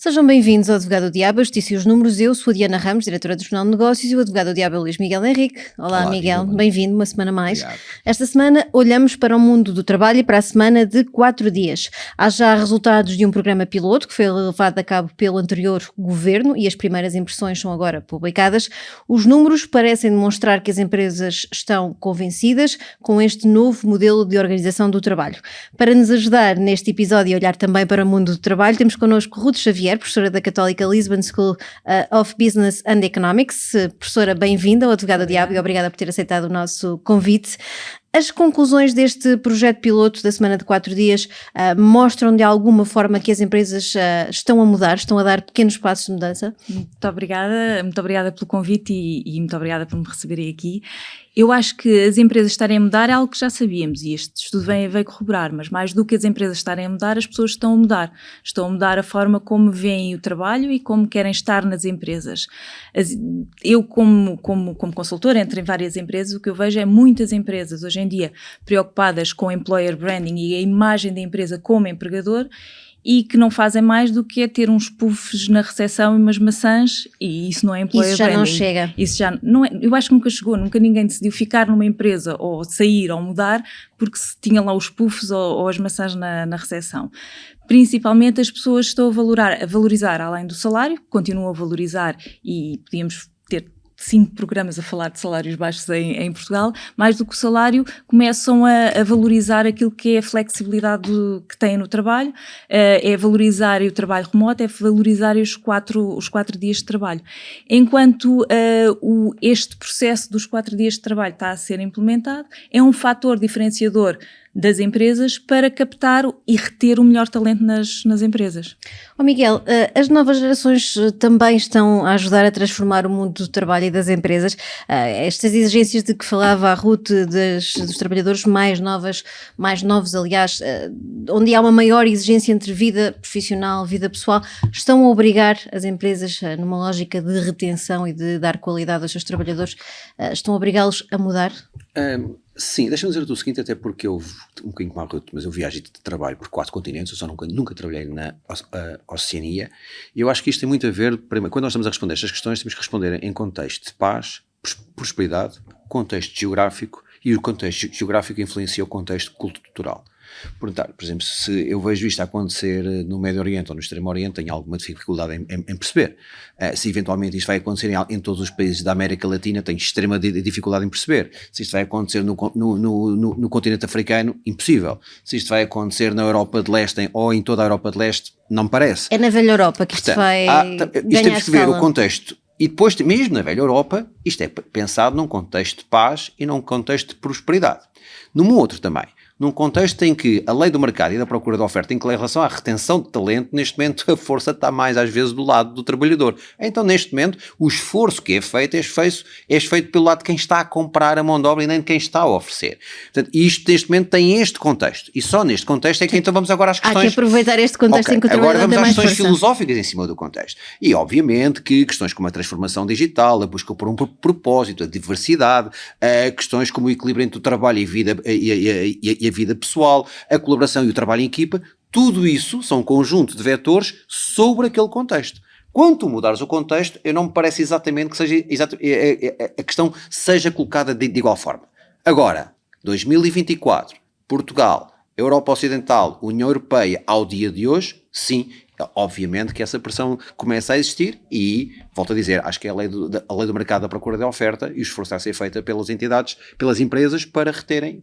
Sejam bem-vindos ao Advogado do Diabo, Justiça e os Números. Eu sou a Diana Ramos, diretora do Jornal de Negócios, e o Advogado do Diabo é o Luís Miguel Henrique. Olá Miguel, bem-vindo uma semana mais. Obrigado. Esta semana olhamos para o mundo do trabalho e para a semana de 4 dias. Há já resultados de um programa piloto que foi levado a cabo pelo anterior governo e as primeiras impressões são agora publicadas. Os números parecem demonstrar que as empresas estão convencidas com este novo modelo de organização do trabalho. Para nos ajudar neste episódio e olhar também para o mundo do trabalho, temos connosco Ruth Xavier, professora da Católica Lisbon School of Business and Economics. Professora, bem-vinda ao Advogado do Diabo e obrigada por ter aceitado o nosso convite. As conclusões deste projeto piloto da semana de 4 dias mostram de alguma forma que as empresas estão a mudar, estão a dar pequenos passos de mudança? Muito obrigada pelo convite e muito obrigada por me receberem aqui. Eu acho que as empresas estarem a mudar é algo que já sabíamos e este estudo veio corroborar, mas mais do que as empresas estarem a mudar, as pessoas estão a mudar. Estão a mudar a forma como veem o trabalho e como querem estar nas empresas. Eu, como consultora, entro em várias empresas, o que eu vejo é muitas empresas hoje em dia preocupadas com employer branding e a imagem da empresa como empregador, e que não fazem mais do que ter uns puffs na recepção e umas maçãs, e isso não é employer branding. Isso já não chega. Isso já não é, eu acho que nunca chegou, nunca ninguém decidiu ficar numa empresa ou sair ou mudar porque se tinha lá os puffs ou as maçãs na recepção. Principalmente as pessoas estão a valorizar além do salário, continuam a valorizar e podíamos ter 5 programas a falar de salários baixos em Portugal, mais do que o salário, começam a valorizar aquilo que é a flexibilidade que têm no trabalho, é valorizar o trabalho remoto, é valorizar os 4 dias de trabalho. Enquanto este processo dos 4 dias de trabalho está a ser implementado, é um fator diferenciador das empresas para captar e reter o melhor talento nas empresas. Miguel, as novas gerações também estão a ajudar a transformar o mundo do trabalho e das empresas. Estas exigências de que falava a Ruth dos trabalhadores mais novos, aliás, onde há uma maior exigência entre vida profissional e vida pessoal, estão a obrigar as empresas, numa lógica de retenção e de dar qualidade aos seus trabalhadores, estão a obrigá-los a mudar? Sim, deixa-me dizer o seguinte, até porque eu, um bocadinho como a Ruth, mas eu viajo e trabalho por 4 continentes, eu só nunca trabalhei na Oceania, e eu acho que isto tem muito a ver, primeiro, quando nós estamos a responder estas questões, temos que responder em contexto de paz, prosperidade, contexto geográfico, e o contexto geográfico influencia o contexto cultural. Por exemplo, se eu vejo isto a acontecer no Médio Oriente ou no Extremo Oriente, tenho alguma dificuldade em perceber. Se eventualmente isto vai acontecer em todos os países da América Latina, tenho extrema dificuldade em perceber. Se isto vai acontecer no continente africano, impossível. Se isto vai acontecer na Europa de Leste ou em toda a Europa de Leste, não me parece. É na velha Europa que isto vai isto temos que ver o contexto. E depois, mesmo na velha Europa, isto é pensado num contexto de paz e num contexto de prosperidade. Num outro também. Num contexto em que a lei do mercado e da procura de oferta em relação à retenção de talento, neste momento a força está mais às vezes do lado do trabalhador. Então neste momento o esforço que é feito pelo lado de quem está a comprar a mão de obra e nem de quem está a oferecer. Portanto, isto neste momento tem este contexto e só neste contexto é que então vamos agora às questões... Há que aproveitar este contexto em que o trabalhador agora tem mais vamos às questões força filosóficas em cima do contexto. E obviamente que questões como a transformação digital, a busca por um propósito, a diversidade, questões como o equilíbrio entre o trabalho e a vida pessoal, a colaboração e o trabalho em equipa, tudo isso são um conjunto de vetores sobre aquele contexto. Quando tu mudares o contexto, eu não me parece exatamente que seja a questão seja colocada de igual forma. Agora, 2024, Portugal, Europa Ocidental, União Europeia, ao dia de hoje, sim, obviamente que essa pressão começa a existir e, volto a dizer, acho que é a lei do mercado da procura da oferta e o esforço a ser feito pelas entidades, pelas empresas para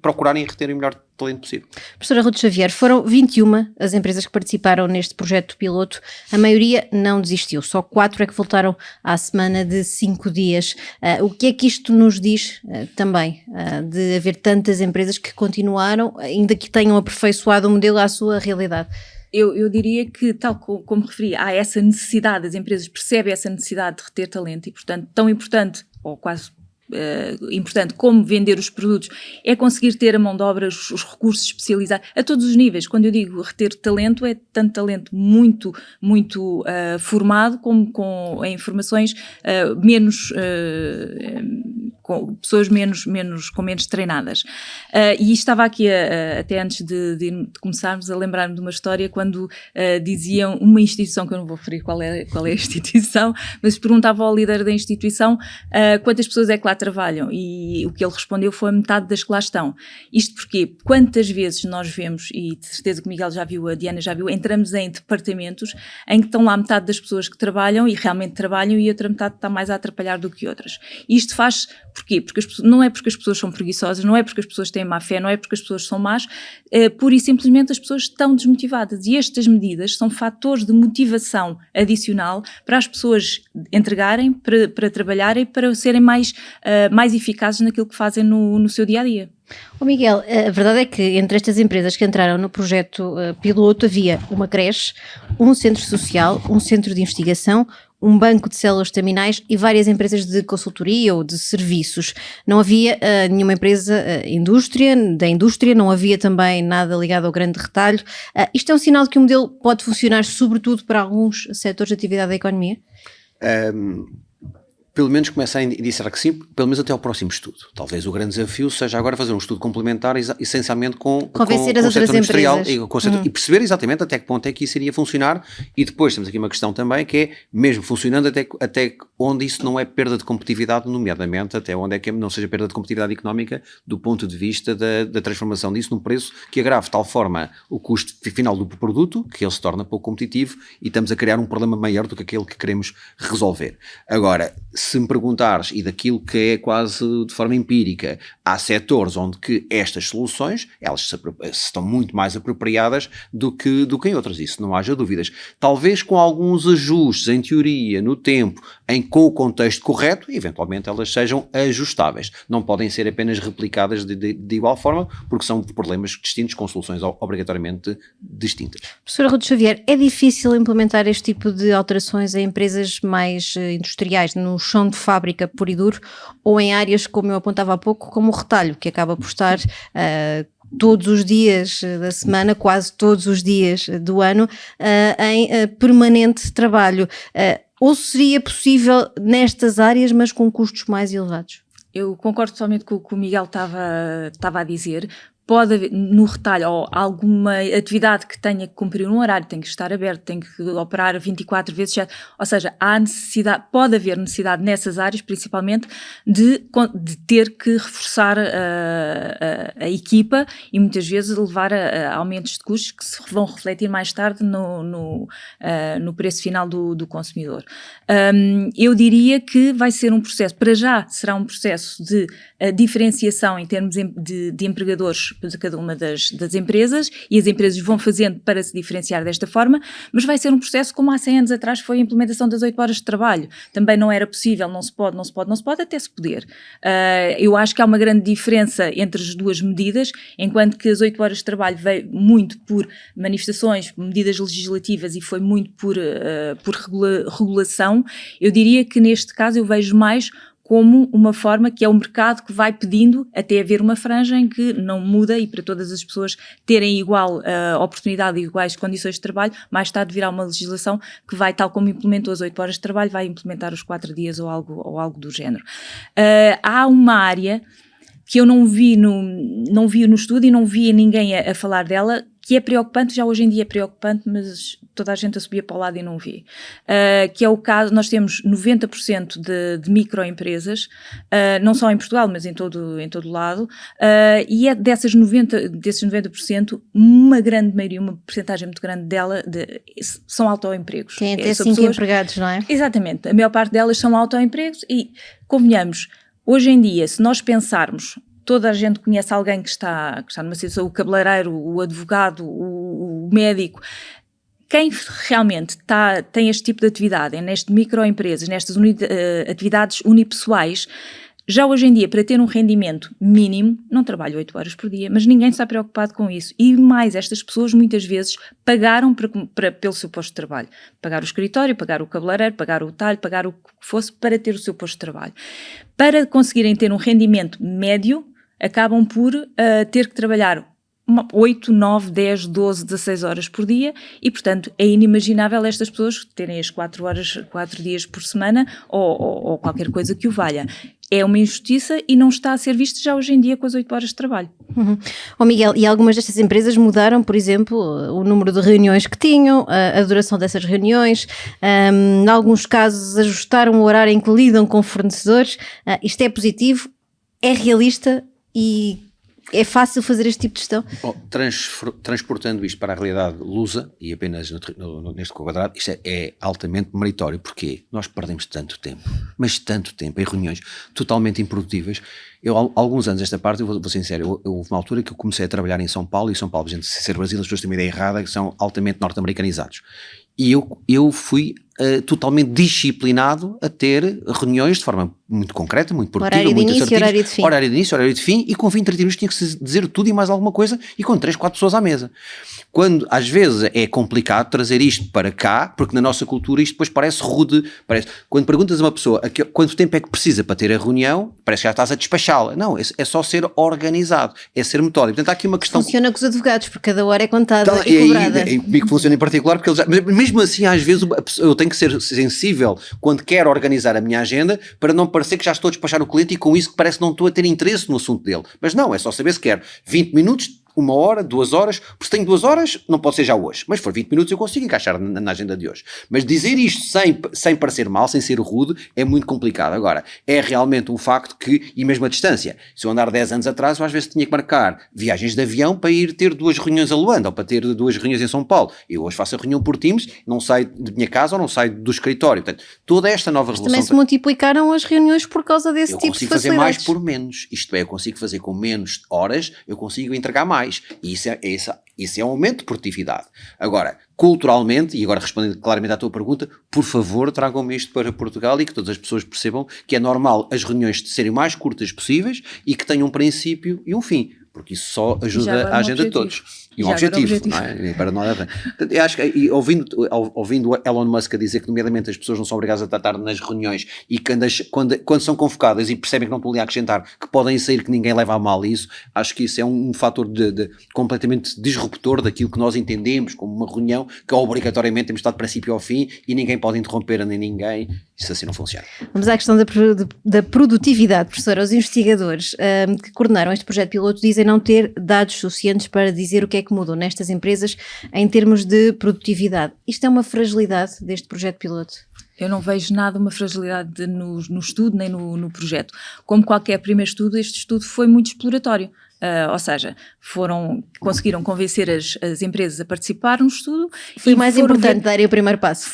procurarem e reterem o melhor talento possível. Professora Ruth Xavier, foram 21 as empresas que participaram neste projeto piloto, a maioria não desistiu, só 4 é que voltaram à semana de 5 dias. O que é que isto nos diz também, de haver tantas empresas que continuaram, ainda que tenham aperfeiçoado o modelo à sua realidade? Eu diria que, tal como referi, há essa necessidade, as empresas percebem essa necessidade de reter talento e, portanto, tão importante, ou quase importante como vender os produtos, é conseguir ter a mão de obra, os recursos especializados, a todos os níveis. Quando eu digo reter talento, é tanto talento muito formado, como com informações menos com pessoas com menos treinadas. E estava aqui, até antes de começarmos, a lembrar-me de uma história quando diziam uma instituição, que eu não vou referir qual é a instituição, mas perguntava ao líder da instituição quantas pessoas é que lá trabalham, e o que ele respondeu foi metade das que lá estão. Isto porque quantas vezes nós vemos, e de certeza que o Miguel já viu, a Diana já viu, entramos em departamentos em que estão lá metade das pessoas que trabalham e realmente trabalham, e a outra metade está mais a atrapalhar do que outras. Isto faz, porquê? Porque não é porque as pessoas são preguiçosas, não é porque as pessoas têm má fé, não é porque as pessoas são más, pura e simplesmente as pessoas estão desmotivadas, e estas medidas são fatores de motivação adicional para as pessoas entregarem, para trabalharem, para serem mais eficazes naquilo que fazem no seu dia-a-dia. Miguel, a verdade é que entre estas empresas que entraram no projeto piloto havia uma creche, um centro social, um centro de investigação, um banco de células estaminais e várias empresas de consultoria ou de serviços. Não havia nenhuma empresa da indústria, não havia também nada ligado ao grande retalho. Isto é um sinal de que o modelo pode funcionar sobretudo para alguns setores de atividade da economia? Pelo menos começa a indicar que sim, pelo menos até ao próximo estudo. Talvez o grande desafio seja agora fazer um estudo complementar essencialmente com convencer as outras empresas e perceber exatamente até que ponto é que isso iria funcionar, e depois temos aqui uma questão também que é, mesmo funcionando, até onde isso não é perda de competitividade, nomeadamente até onde é que não seja perda de competitividade económica do ponto de vista da transformação disso num preço que agrave de tal forma o custo final do produto que ele se torna pouco competitivo e estamos a criar um problema maior do que aquele que queremos resolver. Agora, se me perguntares, e daquilo que é quase de forma empírica, há setores onde que estas soluções, elas estão muito mais apropriadas do que em outras, isso não haja dúvidas. Talvez com alguns ajustes, em teoria, no tempo, com o contexto correto, eventualmente elas sejam ajustáveis. Não podem ser apenas replicadas de igual forma, porque são problemas distintos, com soluções obrigatoriamente distintas. Professora Ruth Xavier, é difícil implementar este tipo de alterações em empresas mais industriais, no chão de fábrica puro e duro, ou em áreas, como eu apontava há pouco, como o retalho, que acaba por estar todos os dias da semana, quase todos os dias do ano, em permanente trabalho. Ou seria possível nestas áreas, mas com custos mais elevados? Eu concordo totalmente com o que o Miguel estava a dizer. Pode haver no retalho ou alguma atividade que tenha que cumprir um horário, tem que estar aberto, tem que operar 24 vezes, ou seja, pode haver necessidade nessas áreas, principalmente, de ter que reforçar a equipa e muitas vezes levar a aumentos de custos que se vão refletir mais tarde no preço final do consumidor. Eu diria que vai ser um processo, para já será um processo de diferenciação em termos de empregadores de cada uma das empresas, e as empresas vão fazendo para se diferenciar desta forma, mas vai ser um processo como há 100 anos atrás foi a implementação das 8 horas de trabalho. Também não era possível, não se pode, até se poder. Eu acho que há uma grande diferença entre as duas medidas, enquanto que as 8 horas de trabalho veio muito por manifestações, medidas legislativas, e foi muito por regulação. Eu diria que neste caso eu vejo mais como uma forma que é o mercado que vai pedindo até haver uma franja em que não muda, e para todas as pessoas terem igual oportunidade e iguais condições de trabalho, mais tarde virá uma legislação que vai, tal como implementou as 8 horas de trabalho, vai implementar os 4 dias ou algo do género. Há uma área que eu não vi no estudo e não vi ninguém a falar dela, que é preocupante, já hoje em dia é preocupante, mas toda a gente a subia para o lado e não vê. Que é o caso, nós temos 90% de microempresas, não só em Portugal, mas em todo lado, e é desses 90%, uma grande maioria, uma percentagem muito grande são autoempregos. Tem até 5 empregados, não é? Exatamente, a maior parte delas são autoempregos e, convenhamos, hoje em dia, se nós pensarmos, toda a gente conhece alguém que está numa situação, o cabeleireiro, o advogado, o médico. Quem realmente tem este tipo de atividade, nestas microempresas, nestas atividades unipessoais, já hoje em dia, para ter um rendimento mínimo, não trabalha 8 horas por dia, mas ninguém está preocupado com isso. E mais, estas pessoas muitas vezes pagaram pelo seu posto de trabalho. Pagar o escritório, pagar o cabeleireiro, pagar o talho, pagar o que fosse para ter o seu posto de trabalho. Para conseguirem ter um rendimento médio, acabam por ter que trabalhar 8, 9, 10, 12, 16 horas por dia e, portanto, é inimaginável estas pessoas terem as 4 dias por semana ou qualquer coisa que o valha. é uma injustiça e não está a ser visto já hoje em dia com as 8 horas de trabalho. Miguel, e algumas destas empresas mudaram, por exemplo, o número de reuniões que tinham, a duração dessas reuniões, em alguns casos ajustaram o horário em que lidam com fornecedores. Isto é positivo, é realista e é fácil fazer este tipo de gestão? Bom, transportando isto para a realidade lusa, e apenas neste quadrado, isto é altamente meritório, porque nós perdemos tanto tempo, mas tanto tempo em reuniões totalmente improdutivas. Eu, há alguns anos esta parte, eu vou ser sincero, houve uma altura que eu comecei a trabalhar em São Paulo, e São Paulo, gente, ser Brasil, as pessoas têm uma ideia errada, que são altamente norte-americanizados. E eu fui totalmente disciplinado a ter reuniões de forma muito concreta, muito produtiva, horário de muito início, assertiva. horário de fim. Horário de início, horário de fim, e com 20, 30 minutos tinha que se dizer tudo e mais alguma coisa, e com 3, 4 pessoas à mesa. Quando, às vezes, é complicado trazer isto para cá, porque na nossa cultura isto depois parece rude, quando perguntas a uma pessoa quanto tempo é que precisa para ter a reunião, parece que já estás a despachá-la. Não, é só ser organizado, é ser metódico. Portanto, há aqui uma questão... Funciona com os advogados, porque cada hora é contada Então, e cobrada. E comigo funciona em particular, porque mas mesmo assim, às vezes, eu tenho que ser sensível quando quero organizar a minha agenda, para não parecer que já estou a despachar o cliente e com isso que parece que não estou a ter interesse no assunto dele. Mas não, é só saber se quer 20 minutos, 1 hora, 2 horas, porque se tenho 2 horas, não pode ser já hoje, mas se for 20 minutos eu consigo encaixar na agenda de hoje. Mas dizer isto sem parecer mal, sem ser rude, é muito complicado. Agora, é realmente um facto que, e mesmo a distância, se eu andar 10 anos atrás, eu às vezes tinha que marcar viagens de avião para ir ter 2 reuniões a Luanda, ou para ter 2 reuniões em São Paulo. Eu hoje faço a reunião por Teams, não saio de minha casa ou não saio do escritório. Portanto, toda esta nova Mas relação... também se multiplicaram as reuniões por causa desse tipo de facilidades. Eu consigo fazer mais por menos, isto é, eu consigo fazer com menos horas, eu consigo entregar mais, e isso é um aumento de produtividade. Agora, culturalmente, e agora respondendo claramente à tua pergunta, por favor tragam-me isto para Portugal e que todas as pessoas percebam que é normal as reuniões serem mais curtas possíveis e que tenham um princípio e um fim, porque isso só ajuda a agenda de todos. E um objetivo, não é? Para nós, eu acho que, ouvindo Elon Musk a dizer que, nomeadamente, as pessoas não são obrigadas a tratar nas reuniões e que quando são convocadas e percebem que não estão ali a acrescentar, que podem sair, que ninguém leva a mal isso, acho que isso é um fator completamente disruptor daquilo que nós entendemos como uma reunião que obrigatoriamente temos de estar de princípio ao fim e ninguém pode interromper nem ninguém. Isso assim não funciona. Vamos à questão da produtividade, professora. Os investigadores que coordenaram este projeto piloto dizem não ter dados suficientes para dizer o que é que mudou nestas empresas em termos de produtividade. Isto é uma fragilidade deste projeto piloto? Eu não vejo nada uma fragilidade no estudo nem no projeto. Como qualquer primeiro estudo, este estudo foi muito exploratório. Ou seja, conseguiram convencer as empresas a participar no estudo. Foi mais importante darem o primeiro passo.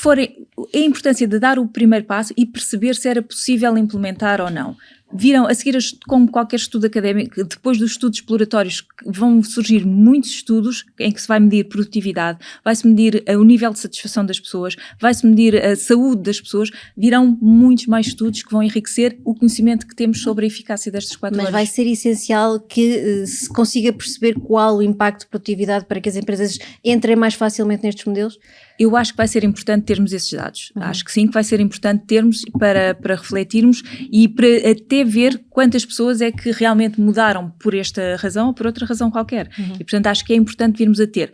A importância de dar o primeiro passo e perceber se era possível implementar ou não. Viram, a seguir, como qualquer estudo académico, depois dos estudos exploratórios vão surgir muitos estudos em que se vai medir produtividade, vai-se medir o nível de satisfação das pessoas, vai-se medir a saúde das pessoas, virão muitos mais estudos que vão enriquecer o conhecimento que temos sobre a eficácia destas 4 horas. Mas vai ser essencial que se consiga perceber qual o impacto de produtividade para que as empresas entrem mais facilmente nestes modelos? Eu acho que vai ser importante termos esses dados. Acho que sim, que vai ser importante termos para refletirmos e para até ver quantas pessoas é que realmente mudaram por esta razão ou por outra razão qualquer. E, portanto, acho que é importante virmos a ter.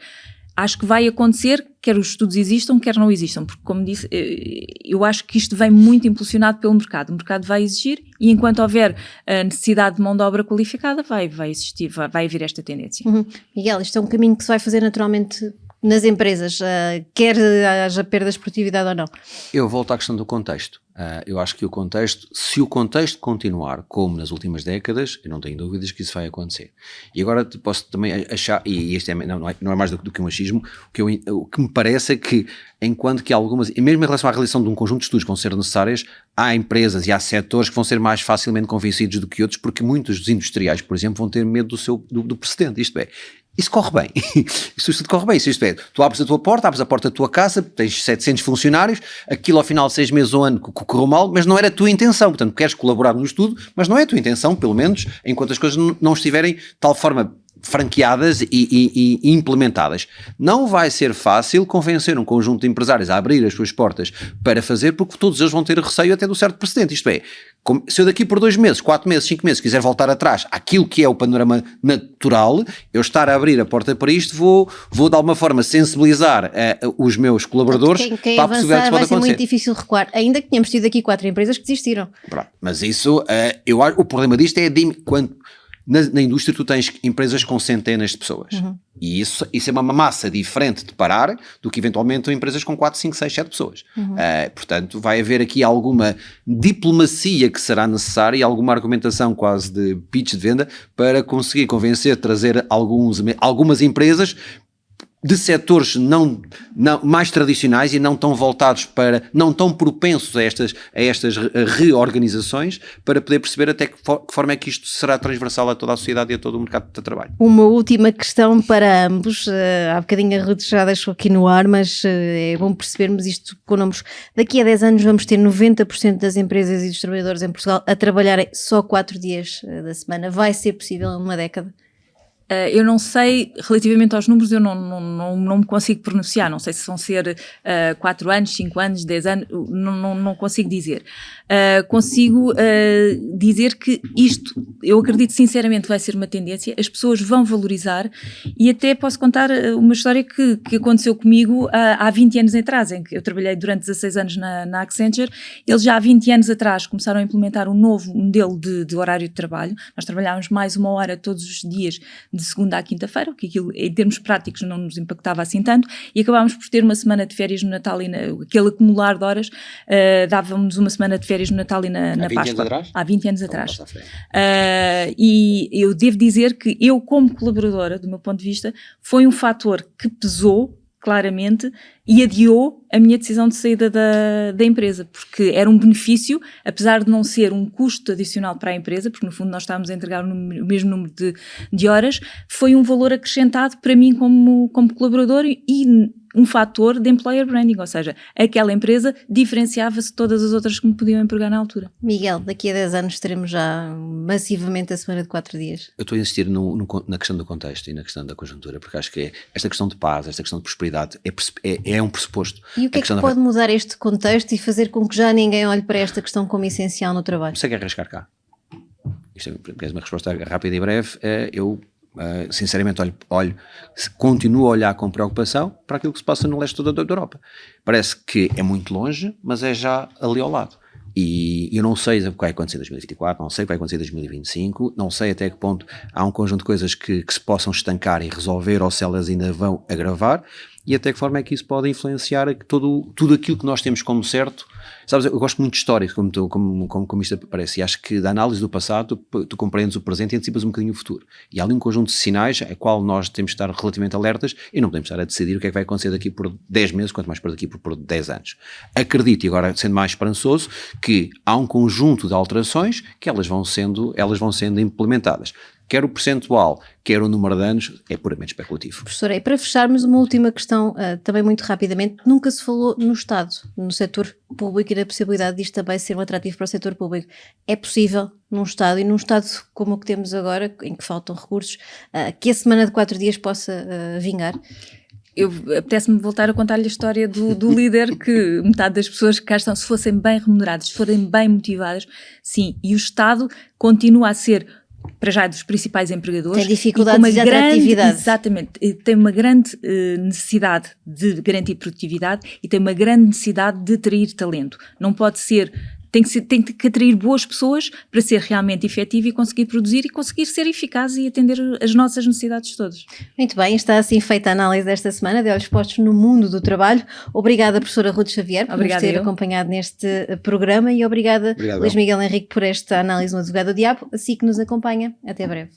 Acho que vai acontecer, quer os estudos existam, quer não existam, porque, como disse, eu acho que isto vem muito impulsionado pelo mercado. O mercado vai exigir e, enquanto houver a necessidade de mão de obra qualificada, vai existir, vai haver esta tendência. Miguel, isto é um caminho que se vai fazer naturalmente nas empresas, quer haja perdas de produtividade ou não? Eu volto à questão do contexto. Eu acho que se o contexto continuar como nas últimas décadas, eu não tenho dúvidas que isso vai acontecer. E agora posso também achar, e este não é mais do que um achismo, o que me parece é que, enquanto que algumas, e mesmo em relação à realização de um conjunto de estudos que vão ser necessárias, há empresas e há setores que vão ser mais facilmente convencidos do que outros, porque muitos dos industriais, por exemplo, vão ter medo do precedente, isto é, isso corre bem, isso tudo corre bem, isto é, tu abres a tua porta, abres a porta da tua casa, tens 700 funcionários, aquilo ao final de 6 meses ou ano correu mal, mas não era a tua intenção, portanto queres colaborar no estudo, mas não é a tua intenção, pelo menos, enquanto as coisas não estiverem de tal forma franqueadas e implementadas. Não vai ser fácil convencer um conjunto de empresários a abrir as suas portas para fazer, porque todos eles vão ter receio até do certo precedente, isto é, se eu daqui por 2 meses, 4 meses, 5 meses quiser voltar atrás àquilo que é o panorama natural, eu estar a abrir a porta para isto, vou de alguma forma sensibilizar os meus colaboradores quem para a possibilidade avançar que pode vai ser acontecer. muito difícil recuar, ainda que tenhamos tido aqui 4 empresas que desistiram. Pronto, mas isso, eu acho, o problema disto é quando na indústria tu tens empresas com centenas de pessoas, e isso é uma massa diferente de parar do que eventualmente empresas com 4, 5, 6, 7 pessoas. Portanto, vai haver aqui alguma diplomacia que será necessária e alguma argumentação quase de pitch de venda para conseguir convencer, trazer algumas empresas de setores não mais tradicionais e não tão voltados não tão propensos a estas reorganizações, para poder perceber até que forma é que isto será transversal a toda a sociedade e a todo o mercado de trabalho. Uma última questão para ambos, há bocadinho a Ruth já deixou aqui no ar, mas é bom percebermos isto com números. Daqui a 10 anos vamos ter 90% das empresas e dos trabalhadores em Portugal a trabalharem só 4 dias da semana. Vai ser possível numa década? Eu não sei, relativamente aos números, eu não me consigo pronunciar, não sei se vão ser 4 anos, 5 anos, 10 anos, não consigo dizer. Consigo dizer que isto, eu acredito sinceramente, vai ser uma tendência, as pessoas vão valorizar, e até posso contar uma história que aconteceu comigo há 20 anos atrás, em que eu trabalhei durante 16 anos na Accenture. Eles já há 20 anos atrás começaram a implementar um novo modelo de horário de trabalho. Nós trabalhávamos mais 1 hora todos os dias, de segunda à quinta-feira, que aquilo em termos práticos não nos impactava assim tanto, e acabámos por ter uma semana de férias no Natal e aquele acumular de horas dávamos uma semana de férias no Natal e na Páscoa. Há 20 anos atrás. E eu devo dizer que eu, como colaboradora, do meu ponto de vista, foi um fator que pesou claramente e adiou a minha decisão de saída da empresa, porque era um benefício, apesar de não ser um custo adicional para a empresa, porque no fundo nós estávamos a entregar o mesmo número de horas, foi um valor acrescentado para mim como colaborador e um fator de employer branding, ou seja, aquela empresa diferenciava-se de todas as outras que me podiam empregar na altura. Miguel, daqui a 10 anos teremos já massivamente a semana de 4 dias. Eu estou a insistir na questão do contexto e na questão da conjuntura, porque acho que esta questão de paz, esta questão de prosperidade é um pressuposto. E o que é que pode mudar este contexto e fazer com que já ninguém olhe para esta questão como essencial no trabalho? Consegue arriscar cá? Isto é uma resposta rápida e breve. Eu sinceramente continuo a olhar com preocupação para aquilo que se passa no leste da Europa. Parece que é muito longe, mas é já ali ao lado. E eu não sei o que vai acontecer em 2024, não sei o que vai acontecer em 2025, não sei até que ponto há um conjunto de coisas que se possam estancar e resolver, ou se elas ainda vão agravar, e até que forma é que isso pode influenciar tudo aquilo que nós temos como certo. Sabes, eu gosto muito de história, como isto aparece, e acho que da análise do passado tu compreendes o presente e antecipas um bocadinho o futuro. E há ali um conjunto de sinais a qual nós temos de estar relativamente alertas e não podemos estar a decidir o que é que vai acontecer daqui por 10 meses, quanto mais por daqui por 10 anos. Acredito, e agora sendo mais esperançoso, que há um conjunto de alterações que elas vão sendo implementadas. Quer o percentual, quer o número de anos, é puramente especulativo. Professora, e para fecharmos uma última questão, também muito rapidamente, nunca se falou no Estado, no setor público e na possibilidade disto também ser um atrativo para o setor público. É possível num Estado, e num Estado como o que temos agora, em que faltam recursos, que a semana de 4 dias possa vingar? Apetece-me voltar a contar-lhe a história do líder, que metade das pessoas que cá estão, se fossem bem remuneradas, se forem bem motivadas, sim, e o Estado continua a ser, para já, dos principais empregadores. Tem dificuldades de atratividade. Exatamente. Tem uma grande necessidade de garantir produtividade e tem uma grande necessidade de atrair talento. Não pode ser... Tem que atrair boas pessoas para ser realmente efetivo e conseguir produzir e conseguir ser eficaz e atender as nossas necessidades todas. Muito bem, está assim feita a análise desta semana de Olhos Postos no Mundo do Trabalho. Obrigada, professora Ruth Xavier, por nos ter acompanhado neste programa, e obrigada, Luís Miguel Henrique, por esta análise no Advogado do Diabo. Assim que nos acompanha. Até breve.